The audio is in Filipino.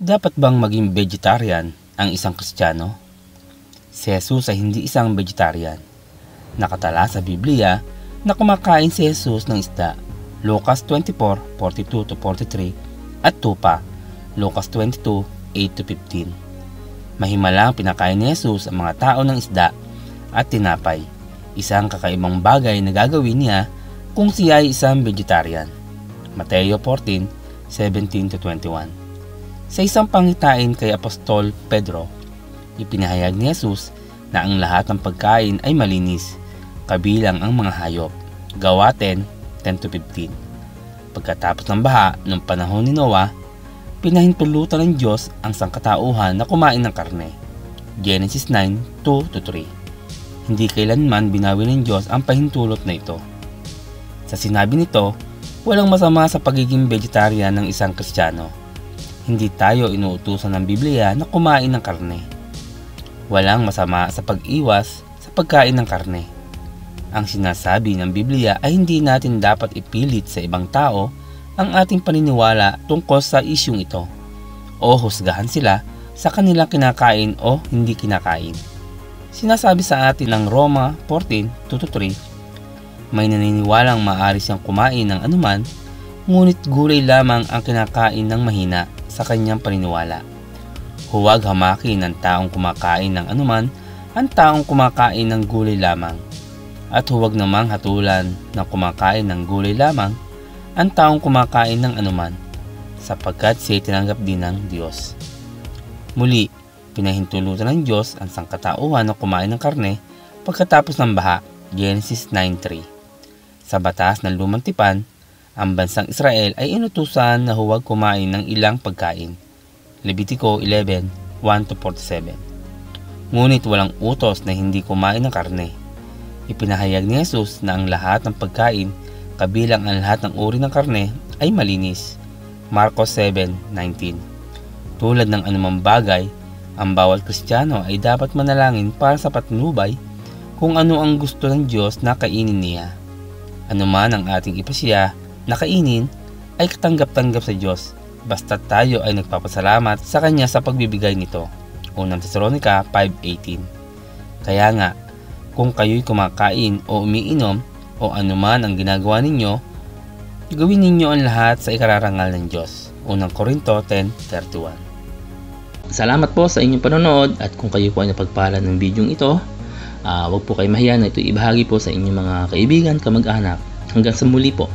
Dapat bang maging vegetarian ang isang Kristiyano? Si Jesus ay hindi isang vegetarian. Nakatala sa Biblia na kumakain si Jesus ng isda, Lucas 24:42-43 at tupa, Lucas 22:8-15. Mahimalang pinakain ni Jesus ang mga tao ng isda at tinapay, isang kakaibang bagay na gagawin niya kung siya ay isang vegetarian. Mateo 14:17-21. Sa isang pangitain kay Apostol Pedro, ipinahayag ni Jesus na ang lahat ng pagkain ay malinis, kabilang ang mga hayop. Gawa 10:10-15. Pagkatapos ng baha noong panahon ni Noah, pinahintulutan ng Diyos ang sangkatauhan na kumain ng karne. Genesis 9:2-3. Hindi kailanman binawi ng Diyos ang pahintulot na ito. Sa sinabi nito, walang masama sa pagiging vegetarian ng isang Kristiyano. Hindi tayo inuutusan ng Biblia na kumain ng karne. Walang masama sa pag-iwas sa pagkain ng karne. Ang sinasabi ng Biblia ay hindi natin dapat ipilit sa ibang tao ang ating paniniwala tungkol sa isyung ito o husgahan sila sa kanilang kinakain o hindi kinakain. Sinasabi sa atin ng Roma 14:2-3, may naniniwalang maaari siyang kumain ng anuman, ngunit gulay lamang ang kinakain ng mahina sa kanyang paniniwala. Huwag hamakin ng taong kumakain ng anuman ang taong kumakain ng gulay lamang, at huwag namang hatulan na kumakain ng gulay lamang ang taong kumakain ng anuman, sapagkat siya tinanggap din ng Diyos. Muli, pinahintulutan ng Diyos ang sangkatauhan na kumain ng karne pagkatapos ng baha, Genesis 9:3. Sa batas ng Lumang Tipan, ang bansang Israel ay inutusan na huwag kumain ng ilang pagkain, Levitico 11:1-47. Ngunit walang utos na hindi kumain ng karne. Ipinahayag ni Jesus na ang lahat ng pagkain, kabilang ang lahat ng uri ng karne, ay malinis, Marcos 7:19. Tulad ng anumang bagay, ang bawat Kristiyano ay dapat manalangin para sa patnubay kung ano ang gusto ng Diyos na kainin niya. Ano man ang ating ipasya na kainin ay katanggap-tanggap sa Diyos, basta tayo ay nagpapasalamat sa Kanya sa pagbibigay nito. 1 Thessalonica 5:18. Kaya nga, kung kayo'y kumakain o umiinom o anuman ang ginagawa ninyo, gawin ninyo ang lahat sa ikararangal ng Diyos. 1 Corinto 10:31. Salamat po sa inyong panonood, at kung kayo po ay napagpala ng bidyong ito, huwag po kayo mahiya na ito ibahagi po sa inyong mga kaibigan, kamag-anak. Hanggang sa muli po.